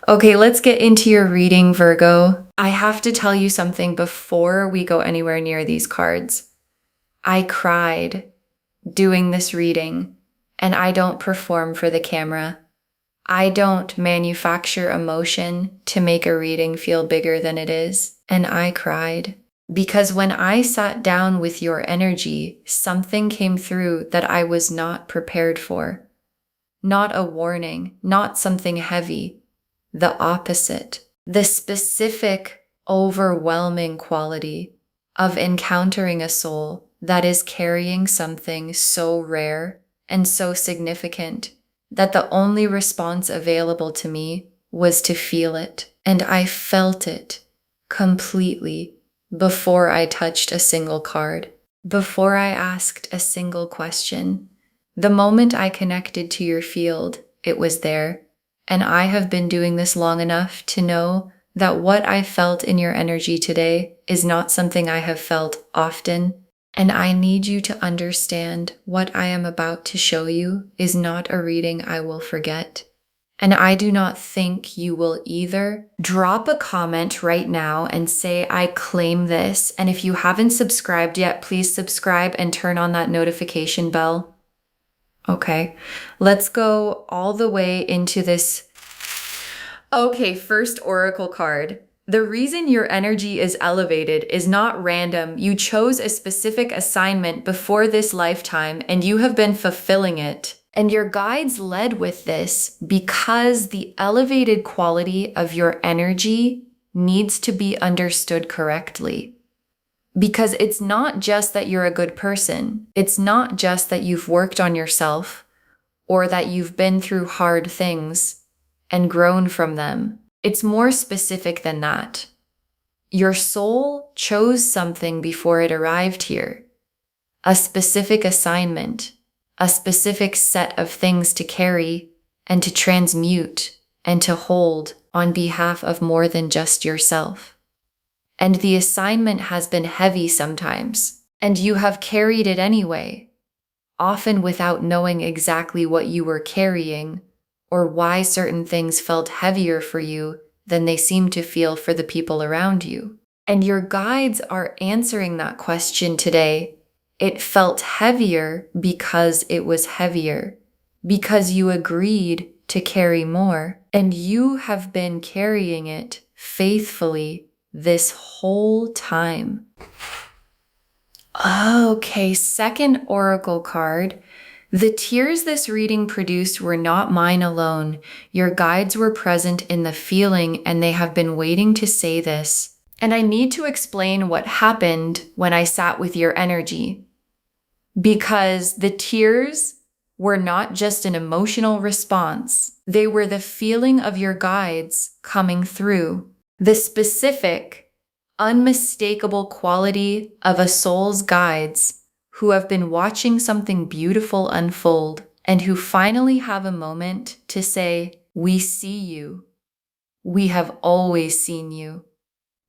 Okay, let's get into your reading, Virgo. I have to tell you something before we go anywhere near these cards. I cried doing this reading, and I don't perform for the camera. I don't manufacture emotion to make a reading feel bigger than it is, and I cried. Because when I sat down with your energy, something came through that I was not prepared for. Not a warning, not something heavy. The opposite. The specific, overwhelming quality of encountering a soul that is carrying something so rare and so significant that the only response available to me was to feel it. And I felt it completely before I touched a single card, before I asked a single question. The moment I connected to your field, it was there. And I have been doing this long enough to know that what I felt in your energy today is not something I have felt often. And I need you to understand what I am about to show you is not a reading I will forget. And I do not think you will either. Drop a comment right now and say, I claim this. And if you haven't subscribed yet, please subscribe and turn on that notification bell. Okay, let's go all the way into this. Okay, first oracle card. The reason your energy is elevated is not random. You chose a specific assignment before this lifetime and you have been fulfilling it. And your guides led with this because the elevated quality of your energy needs to be understood correctly. Because it's not just that you're a good person. It's not just that you've worked on yourself or that you've been through hard things and grown from them. It's more specific than that. Your soul chose something before it arrived here. A specific assignment, a specific set of things to carry and to transmute and to hold on behalf of more than just yourself. And the assignment has been heavy sometimes, and you have carried it anyway, often without knowing exactly what you were carrying or why certain things felt heavier for you than they seem to feel for the people around you. And your guides are answering that question today. It felt heavier because it was heavier, because you agreed to carry more, and you have been carrying it faithfully this whole time. Okay, second oracle card. The tears this reading produced were not mine alone. Your guides were present in the feeling and they have been waiting to say this. And I need to explain what happened when I sat with your energy. Because the tears were not just an emotional response. They were the feeling of your guides coming through. The specific, unmistakable quality of a soul's guides who have been watching something beautiful unfold and who finally have a moment to say, we see you. We have always seen you.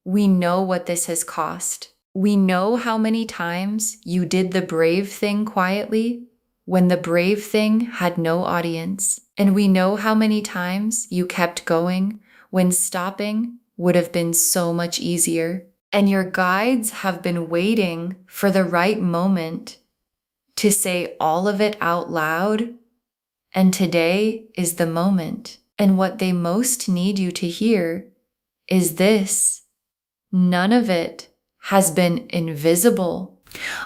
We know what this has cost. We know how many times you did the brave thing quietly when the brave thing had no audience. And we know how many times you kept going when stopping would have been so much easier. And your guides have been waiting for the right moment to say all of it out loud. And today is the moment. And what they most need you to hear is this. None of it has been invisible.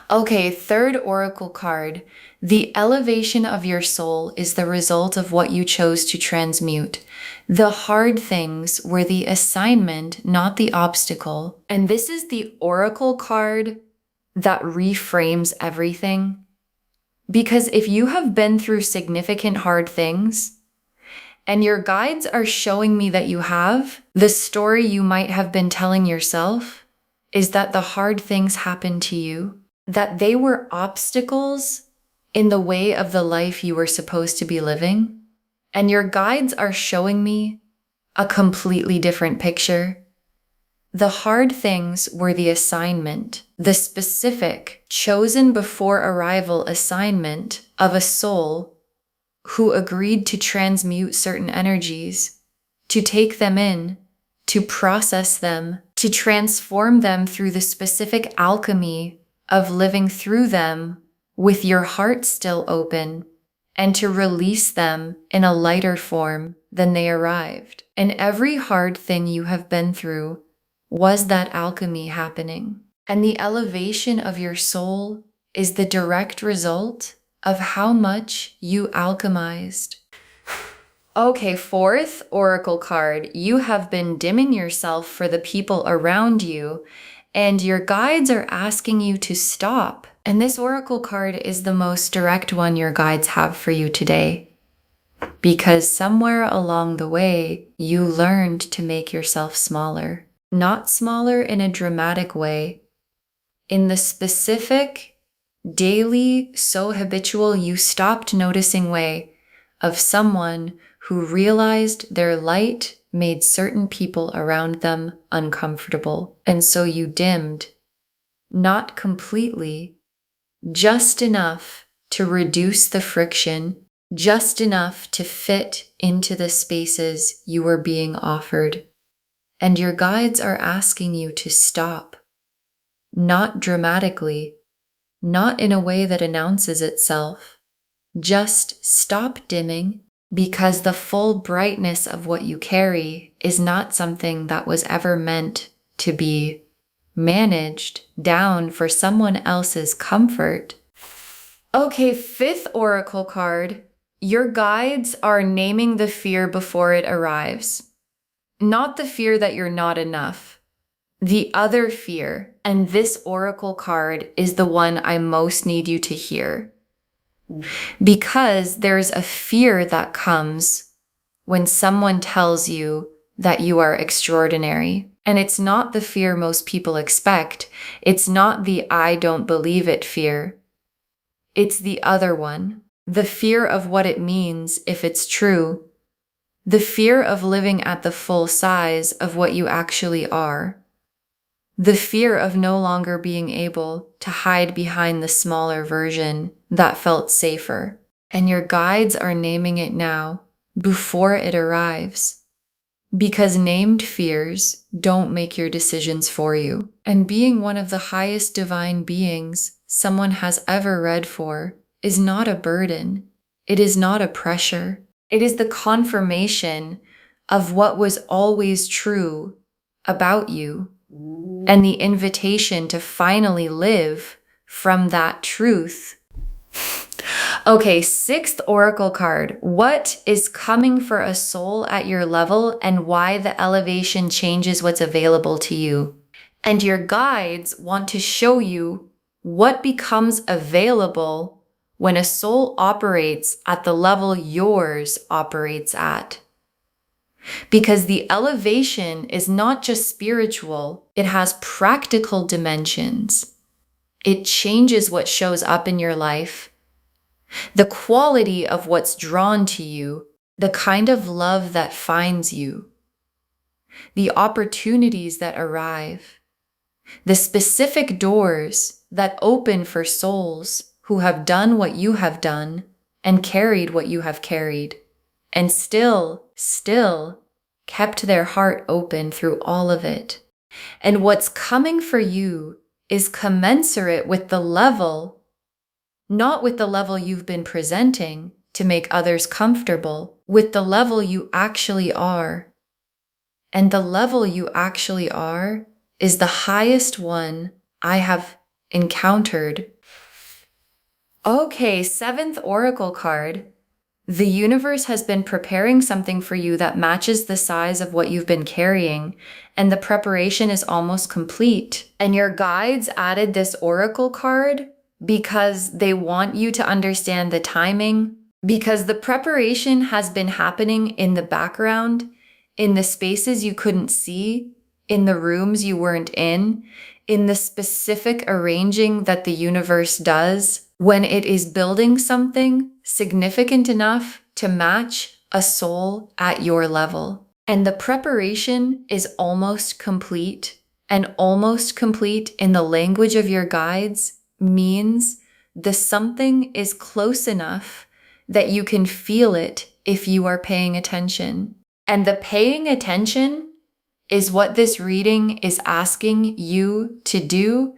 Okay, third oracle card. The elevation of your soul is the result of what you chose to transmute. The hard things were the assignment, not the obstacle. And this is the oracle card that reframes everything. Because if you have been through significant hard things, and your guides are showing me that you have, the story you might have been telling yourself is that the hard things happened to you, that they were obstacles in the way of the life you were supposed to be living. And your guides are showing me a completely different picture. The hard things were the assignment, the specific, chosen before arrival assignment of a soul who agreed to transmute certain energies to take them in, to process them, to transform them through the specific alchemy of living through them with your heart still open, and to release them in a lighter form than they arrived. And every hard thing you have been through was that alchemy happening. And the elevation of your soul is the direct result of how much you alchemized. Okay, fourth oracle card. You have been dimming yourself for the people around you, and your guides are asking you to stop. And this oracle card is the most direct one your guides have for you today, because somewhere along the way, you learned to make yourself smaller. Not smaller in a dramatic way, in the specific, daily, so habitual you stopped noticing way of someone who realized their light made certain people around them uncomfortable. And so you dimmed, not completely, just enough to reduce the friction, just enough to fit into the spaces you were being offered. And your guides are asking you to stop, not dramatically, not in a way that announces itself. Just stop dimming, because the full brightness of what you carry is not something that was ever meant to be managed down for someone else's comfort. Okay, fifth oracle card. Your guides are naming the fear before it arrives. Not the fear that you're not enough. The other fear, and this oracle card is the one I most need you to hear. Because there's a fear that comes when someone tells you that you are extraordinary. And it's not the fear most people expect. It's not the I don't believe it fear. It's the other one. The fear of what it means if it's true. The fear of living at the full size of what you actually are. The fear of no longer being able to hide behind the smaller version that felt safer. And your guides are naming it now, before it arrives. Because named fears don't make your decisions for you. And being one of the highest divine beings someone has ever read for is not a burden. It is not a pressure. It is the confirmation of what was always true about you, and the invitation to finally live from that truth. Okay, sixth oracle card. What is coming for a soul at your level, and why the elevation changes what's available to you? And your guides want to show you what becomes available when a soul operates at the level yours operates at. Because the elevation is not just spiritual, it has practical dimensions. It changes what shows up in your life, the quality of what's drawn to you, the kind of love that finds you, the opportunities that arrive, the specific doors that open for souls who have done what you have done and carried what you have carried, and still kept their heart open through all of it. And what's coming for you is commensurate with the level, not with the level you've been presenting to make others comfortable, with the level you actually are. And the level you actually are is the highest one I have encountered. Okay, seventh oracle card. The universe has been preparing something for you that matches the size of what you've been carrying, and the preparation is almost complete. And your guides added this oracle card because they want you to understand the timing, because the preparation has been happening in the background, in the spaces you couldn't see, in the rooms you weren't in the specific arranging that the universe does when it is building something significant enough to match a soul at your level. And the preparation is almost complete, and almost complete in the language of your guides means the something is close enough that you can feel it if you are paying attention. And the paying attention is what this reading is asking you to do.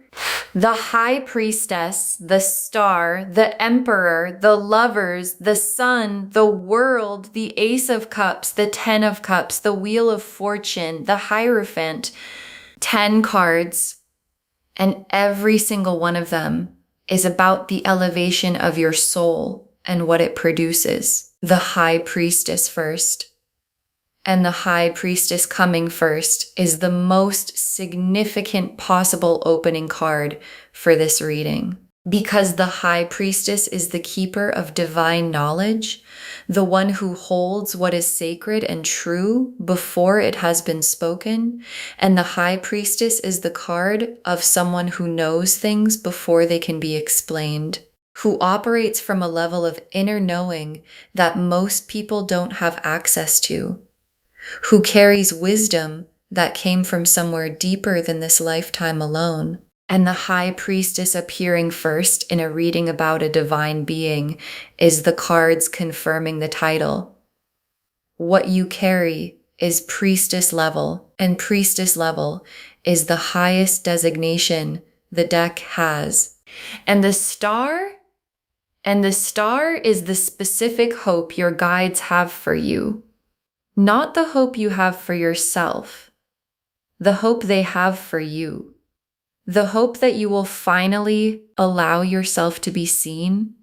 The High Priestess, the Star, the Emperor, the Lovers, the Sun, the World, the Ace of Cups, the Ten of Cups, the Wheel of Fortune, the Hierophant, 10 cards, and every single one of them is about the elevation of your soul and what it produces. The High Priestess first. And the High Priestess coming first is the most significant possible opening card for this reading. Because the High Priestess is the keeper of divine knowledge, the one who holds what is sacred and true before it has been spoken, and the High Priestess is the card of someone who knows things before they can be explained, who operates from a level of inner knowing that most people don't have access to, who carries wisdom that came from somewhere deeper than this lifetime alone. And the High Priestess appearing first in a reading about a divine being is the cards confirming the title. What you carry is priestess level, and priestess level is the highest designation the deck has. And the star is the specific hope your guides have for you. Not the hope you have for yourself, the hope they have for you. The hope that you will finally allow yourself to be seen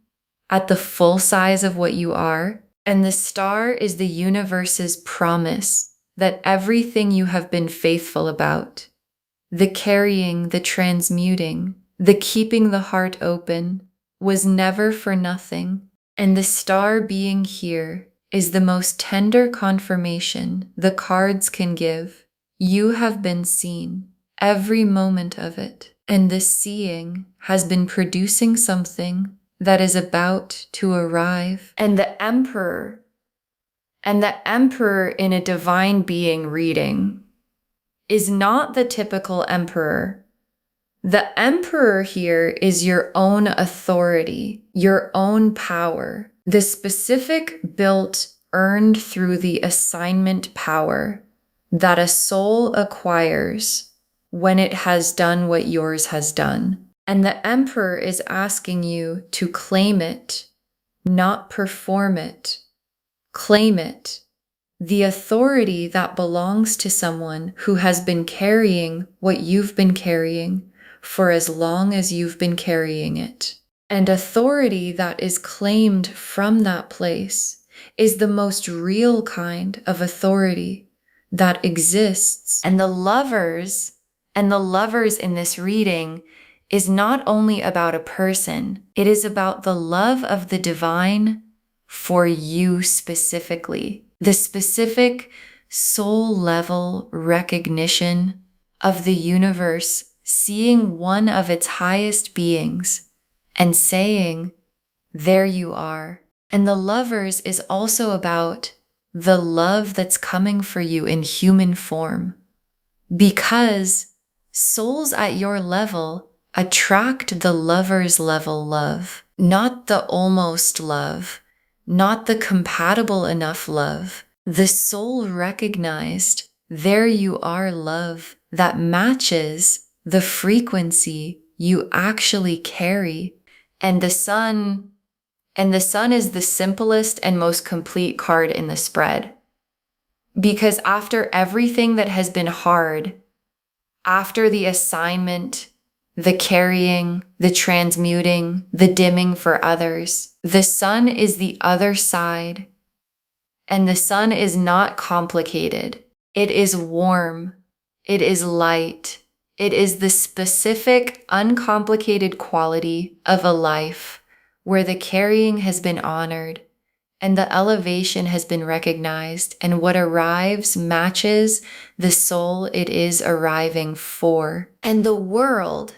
at the full size of what you are. And the star is the universe's promise that everything you have been faithful about, the carrying, the transmuting, the keeping the heart open, was never for nothing. And the star being here is the most tender confirmation the cards can give. You have been seen. Every moment of it. And this seeing has been producing something that is about to arrive. And the Emperor in a divine being reading is not the typical Emperor. The Emperor here is your own authority, your own power, the specific built, earned through the assignment power that a soul acquires when it has done what yours has done. And the Emperor is asking you to claim it, not perform it. Claim it. The authority that belongs to someone who has been carrying what you've been carrying for as long as you've been carrying it. And authority that is claimed from that place is the most real kind of authority that exists. And the lovers in this reading is not only about a person, it is about the love of the divine for you specifically. The specific soul level recognition of the universe seeing one of its highest beings and saying, there you are. And the lovers is also about the love that's coming for you in human form. Because souls at your level attract the lover's level love, not the almost love, not the compatible enough love. The soul recognized, there you are love that matches the frequency you actually carry. And the sun is the simplest and most complete card in the spread. Because after everything that has been hard, after the assignment, the carrying, the transmuting, the dimming for others, the sun is the other side. And the sun is not complicated. It is warm. It is light. It is the specific, uncomplicated quality of a life where the carrying has been honored and the elevation has been recognized, and what arrives matches the soul it is arriving for. And the world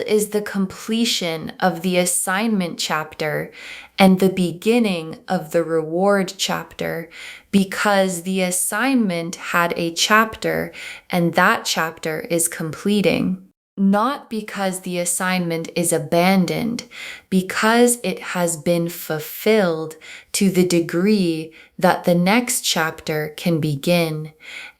is the completion of the assignment chapter and the beginning of the reward chapter, because the assignment had a chapter and that chapter is completing. not because the assignment is abandoned, because it has been fulfilled to the degree that the next chapter can begin.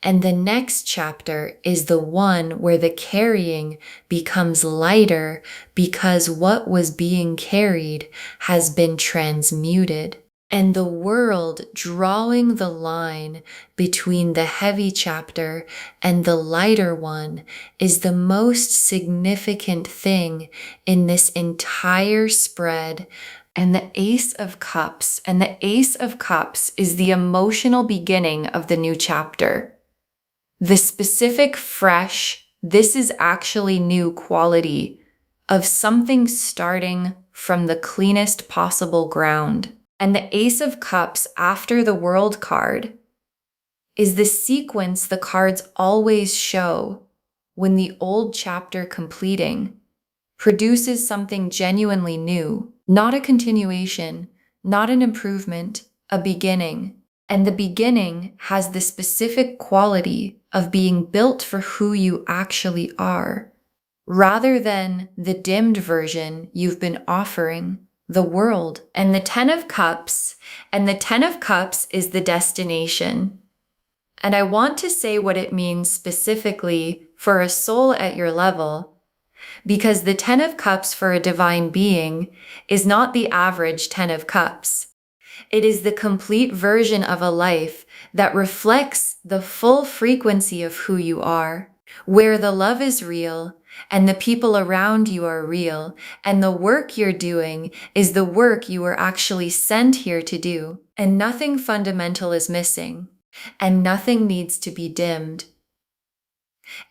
And the next chapter is the one where the carrying becomes lighter because what was being carried has been transmuted. And the world drawing the line between the heavy chapter and the lighter one is the most significant thing in this entire spread. And the Ace of Cups, and the Ace of Cups is the emotional beginning of the new chapter. The specific, fresh, this is actually new quality of something starting from the cleanest possible ground. And the Ace of Cups after the World card is the sequence the cards always show when the old chapter completing produces something genuinely new, not a continuation, not an improvement, a beginning. And the beginning has the specific quality of being built for who you actually are, rather than the dimmed version you've been offering the world. And the Ten of Cups, and the Ten of Cups is the destination. And I want to say what it means specifically for a soul at your level, because the Ten of Cups for a divine being is not the average Ten of Cups. It is the complete version of a life that reflects the full frequency of who you are, where the love is real, and the people around you are real, and the work you're doing is the work you were actually sent here to do, and nothing fundamental is missing, and nothing needs to be dimmed.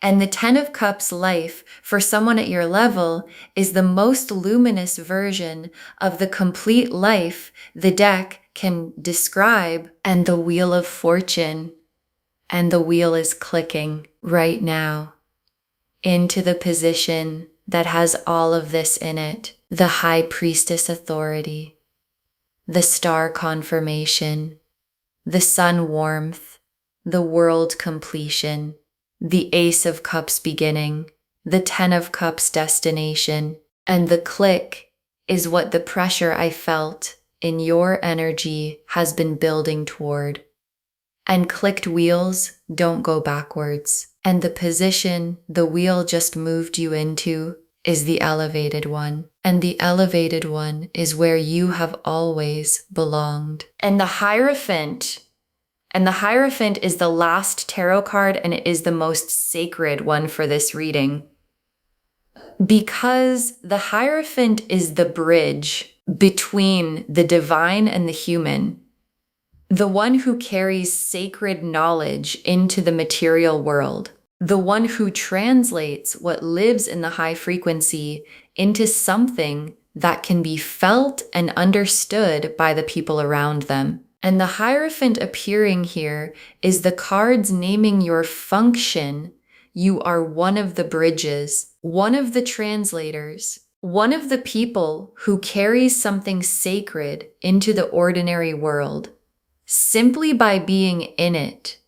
And the Ten of Cups life for someone at your level is the most luminous version of the complete life the deck can describe, and the Wheel of Fortune, and the wheel is clicking right now into the position that has all of this in it. The High Priestess authority, the Star confirmation, the Sun warmth, the World completion, the Ace of Cups beginning, the Ten of Cups destination, and the click is what the pressure I felt in your energy has been building toward. And clicked wheels don't go backwards. And the position the wheel just moved you into is the elevated one. And the elevated one is where you have always belonged. And the Hierophant is the last tarot card, and it is the most sacred one for this reading. Because the Hierophant is the bridge between the divine and the human. The one who carries sacred knowledge into the material world. The one who translates what lives in the high frequency into something that can be felt and understood by the people around them. And the Hierophant appearing here is the cards naming your function. You are one of the bridges, one of the translators, one of the people who carries something sacred into the ordinary world, simply by being in it.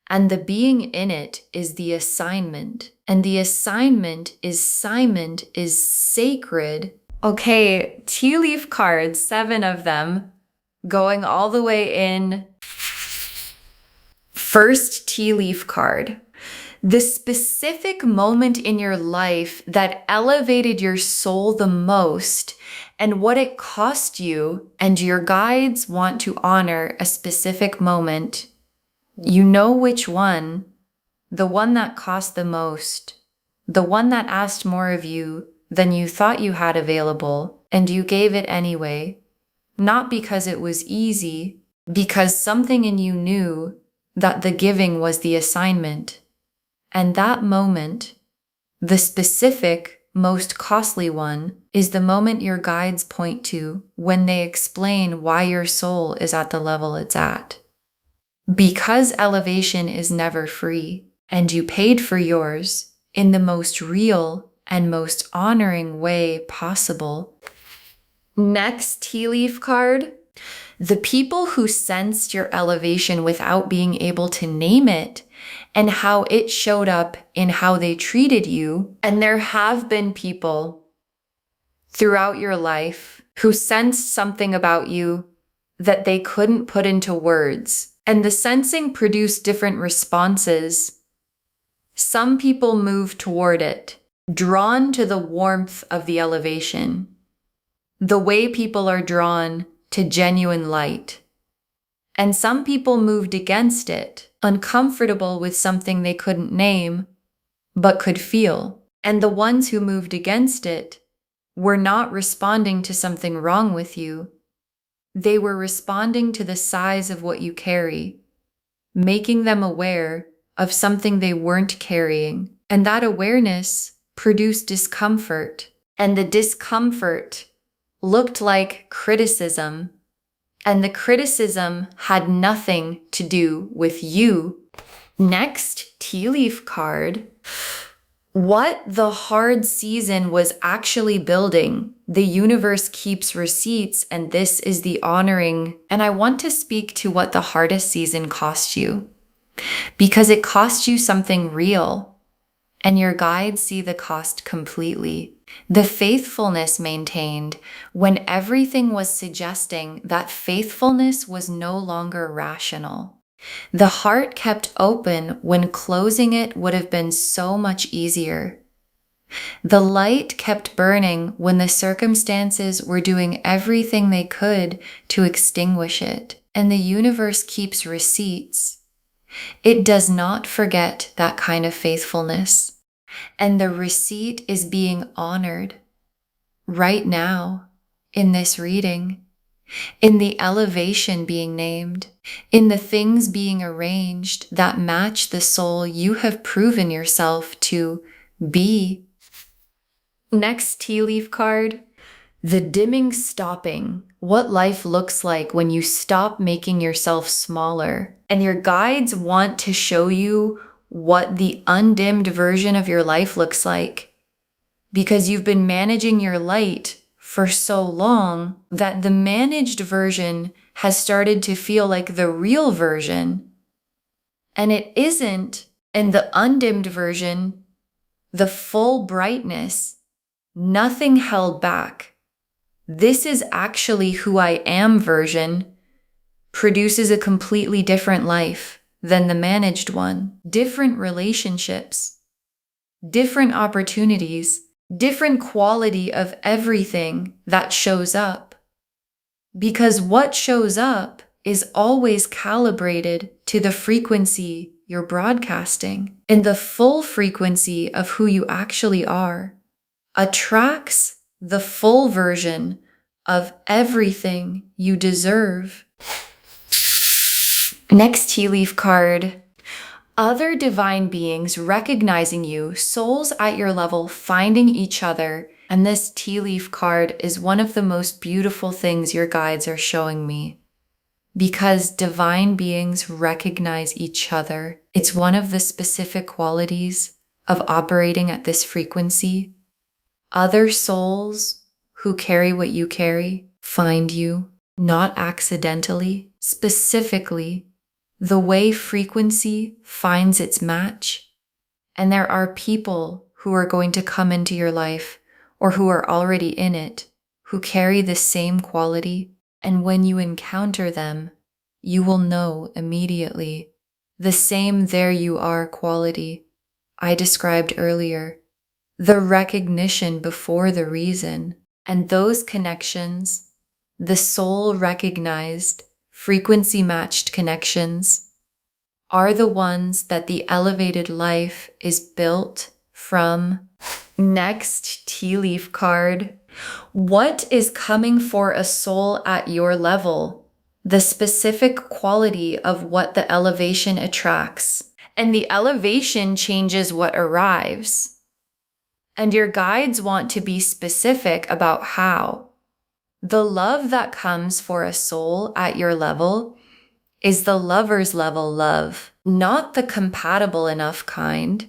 And the being in it is the assignment. And the assignment is sacred. Okay, tea leaf cards, 7 of them, going all the way in. First tea leaf card. The specific moment in your life that elevated your soul the most and what it cost you, and your guides want to honor a specific moment. You know which one, the one that cost the most, the one that asked more of you than you thought you had available, and you gave it anyway, not because it was easy, because something in you knew that the giving was the assignment. And that moment, the specific, most costly one, is the moment your guides point to when they explain why your soul is at the level it's at. Because elevation is never free, and you paid for yours in the most real and most honoring way possible. Next tea leaf card. The people who sensed your elevation without being able to name it and how it showed up in how they treated you. And there have been people throughout your life who sensed something about you that they couldn't put into words. And the sensing produced different responses. Some people move toward it, drawn to the warmth of the elevation, the way people are drawn to genuine light. And some people moved against it, uncomfortable with something they couldn't name, but could feel. And the ones who moved against it were not responding to something wrong with you. They were responding to the size of what you carry, making them aware of something they weren't carrying. And that awareness produced discomfort. And the discomfort looked like criticism. And the criticism had nothing to do with you. Next, tea leaf card. What the hard season was actually building. The universe keeps receipts, and this is the honoring. And I want to speak to what the hardest season cost you, because it cost you something real, and your guides see the cost completely. The faithfulness maintained when everything was suggesting that faithfulness was no longer rational. The heart kept open when closing it would have been so much easier. The light kept burning when the circumstances were doing everything they could to extinguish it. And the universe keeps receipts. It does not forget that kind of faithfulness. And the receipt is being honored right now in this reading, in the elevation being named, in the things being arranged that match the soul you have proven yourself to be. Next tea leaf card, the dimming stopping. What life looks like when you stop making yourself smaller. And your guides want to show you what the undimmed version of your life looks like, because you've been managing your light for so long that the managed version has started to feel like the real version. And it isn't. And the undimmed version, the full brightness, nothing held back. This is actually who I am version, produces a completely different life than the managed one. Different relationships, different opportunities, different quality of everything that shows up. Because what shows up is always calibrated to the frequency you're broadcasting. And the full frequency of who you actually are attracts the full version of everything you deserve. Next tea leaf card. Other divine beings recognizing you, souls at your level finding each other. And this tea leaf card is one of the most beautiful things your guides are showing me, because divine beings recognize each other. It's one of the specific qualities of operating at this frequency. Other souls who carry what you carry find you, not accidentally, specifically, the way frequency finds its match. And there are people who are going to come into your life, or who are already in it, who carry the same quality. And when you encounter them, you will know immediately the same there you are quality I described earlier. The recognition before the reason. And those connections, the soul recognized, frequency matched connections, are the ones that the elevated life is built from. Next tea leaf card. What is coming for a soul at your level? The specific quality of what the elevation attracts. And the elevation changes what arrives. And your guides want to be specific about how. The love that comes for a soul at your level is the lover's level love, not the compatible enough kind,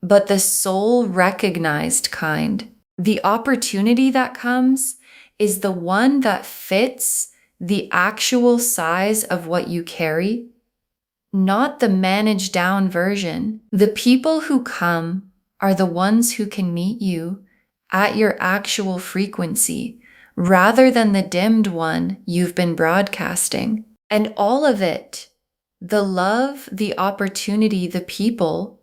but the soul recognized kind. The opportunity that comes is the one that fits the actual size of what you carry, not the managed down version. The people who come are the ones who can meet you at your actual frequency, rather than the dimmed one you've been broadcasting. And all of it, the love, the opportunity, the people,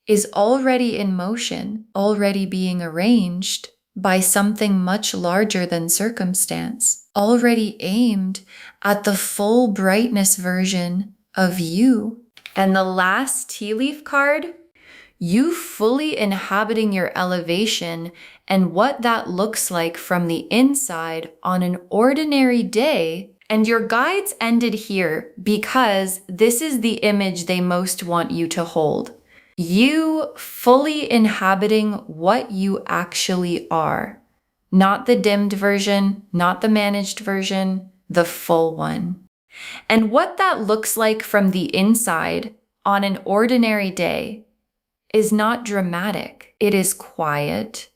is already in motion, already being arranged by something much larger than circumstance, already aimed at the full brightness version of you. And the last tea leaf card, you fully inhabiting your elevation and what that looks like from the inside on an ordinary day. And your guides ended here because this is the image they most want you to hold. You fully inhabiting what you actually are. Not the dimmed version, not the managed version, the full one. And what that looks like from the inside on an ordinary day is not dramatic. It is quiet.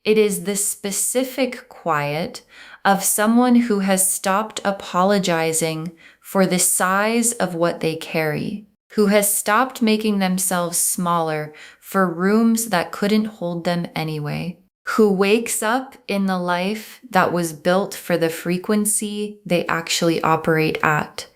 It is the specific quiet of someone who has stopped apologizing for the size of what they carry, who has stopped making themselves smaller for rooms that couldn't hold them anyway, who wakes up in the life that was built for the frequency they actually operate at,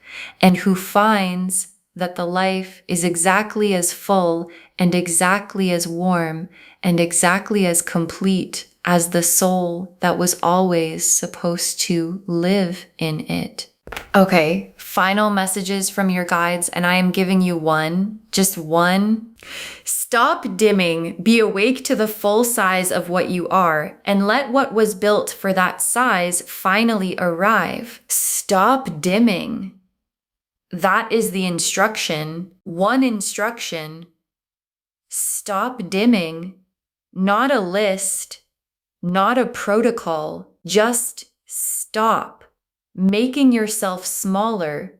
and who finds that the life is exactly as full and exactly as warm and exactly as complete as the soul that was always supposed to live in it. Okay, final messages from your guides, and I am giving you one, just one. Stop dimming, be awake to the full size of what you are, and let what was built for that size finally arrive. Stop dimming. That is the instruction. One instruction. Stop dimming. Not a list, not a protocol. Just stop making yourself smaller.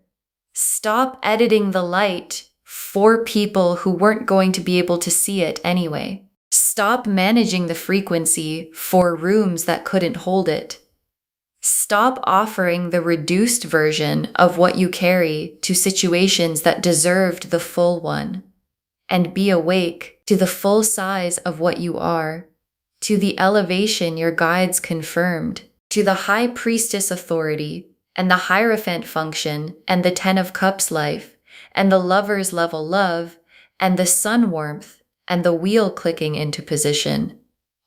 Stop editing the light for people who weren't going to be able to see it anyway. Stop managing the frequency for rooms that couldn't hold it. Stop offering the reduced version of what you carry to situations that deserved the full one. And be awake to the full size of what you are, to the elevation your guides confirmed, to the High Priestess authority, and the Hierophant function, and the Ten of Cups life, and the Lover's level love, and the sun warmth, and the wheel clicking into position.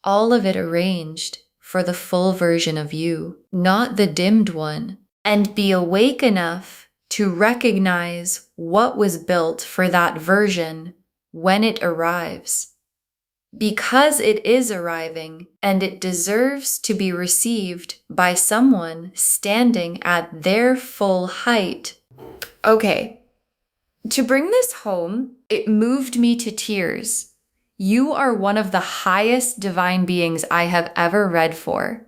All of it arranged for the full version of you, not the dimmed one. And be awake enough to recognize what was built for that version when it arrives. Because it is arriving, and it deserves to be received by someone standing at their full height. Okay, to bring this home, it moved me to tears. You are one of the highest divine beings I have ever read for.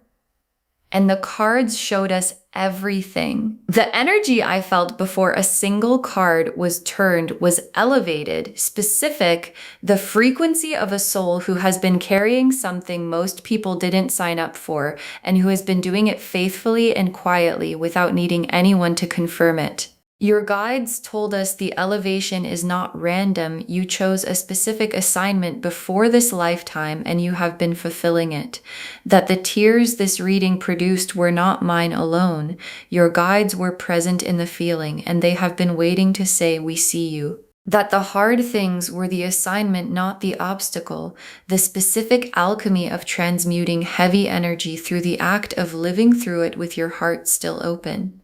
And the cards showed us everything. The energy I felt before a single card was turned was elevated, specific, the frequency of a soul who has been carrying something most people didn't sign up for, and who has been doing it faithfully and quietly without needing anyone to confirm it. Your guides told us the elevation is not random. You chose a specific assignment before this lifetime and you have been fulfilling it. That the tears this reading produced were not mine alone. Your guides were present in the feeling and they have been waiting to say, "We see you." That the hard things were the assignment, not the obstacle. The specific alchemy of transmuting heavy energy through the act of living through it with your heart still open.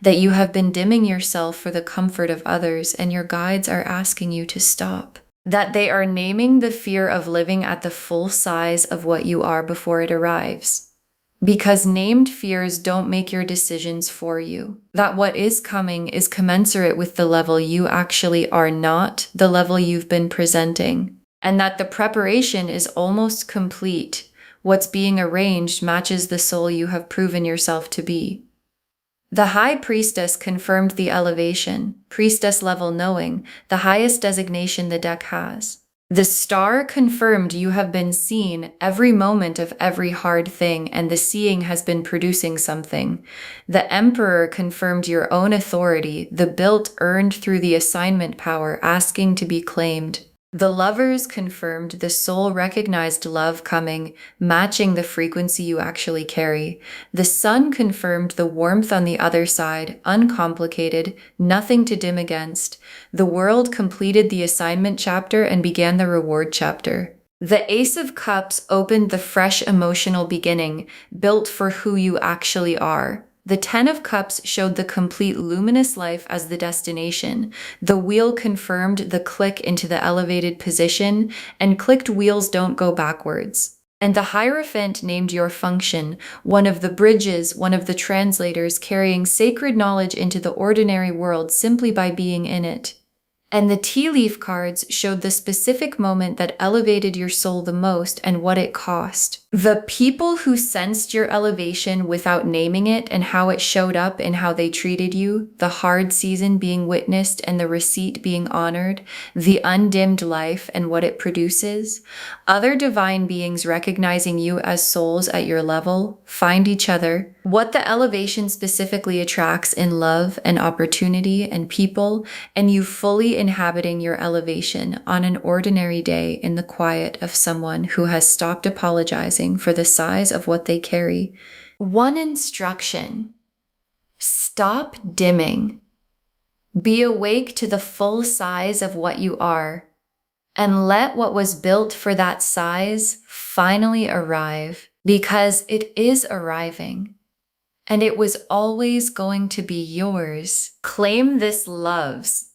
That you have been dimming yourself for the comfort of others and your guides are asking you to stop. That they are naming the fear of living at the full size of what you are before it arrives. Because named fears don't make your decisions for you. That what is coming is commensurate with the level you actually are, not the level you've been presenting. And that the preparation is almost complete. What's being arranged matches the soul you have proven yourself to be. The High Priestess confirmed the elevation, priestess level knowing, the highest designation the deck has. The star confirmed you have been seen every moment of every hard thing, and the seeing has been producing something. The Emperor confirmed your own authority, the built earned through the assignment power, asking to be claimed. The Lovers confirmed the soul recognized love coming, matching the frequency you actually carry. The Sun confirmed the warmth on the other side, uncomplicated, nothing to dim against. The World completed the assignment chapter and began the reward chapter. The Ace of Cups opened the fresh emotional beginning, built for who you actually are. The Ten of Cups showed the complete luminous life as the destination. The Wheel confirmed the click into the elevated position, and clicked wheels don't go backwards. And the Hierophant named your function, one of the bridges, one of the translators carrying sacred knowledge into the ordinary world simply by being in it. And the tea leaf cards showed the specific moment that elevated your soul the most and what it cost. The people who sensed your elevation without naming it and how it showed up in how they treated you, the hard season being witnessed and the receipt being honored, the undimmed life and what it produces. Other divine beings recognizing you as souls at your level, find each other. What the elevation specifically attracts in love and opportunity and people, and you fully inhabiting your elevation on an ordinary day in the quiet of someone who has stopped apologizing for the size of what they carry. One instruction: stop dimming. Be awake to the full size of what you are, and let what was built for that size finally arrive, because it is arriving. And it was always going to be yours. Claim this, loves.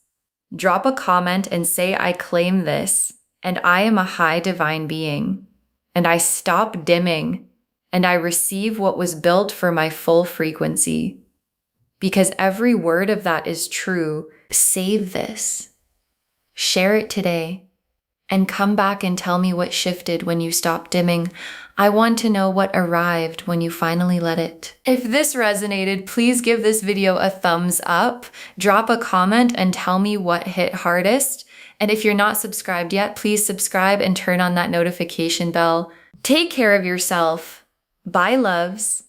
Drop a comment and say, I claim this, and I am a high divine being, and I stop dimming, and I receive what was built for my full frequency. Because every word of that is true. Save this. Share it today. And come back and tell me what shifted when you stopped dimming. I want to know what arrived when you finally let it. If this resonated, please give this video a thumbs up, drop a comment and tell me what hit hardest. And if you're not subscribed yet, please subscribe and turn on that notification bell. Take care of yourself. Bye, loves.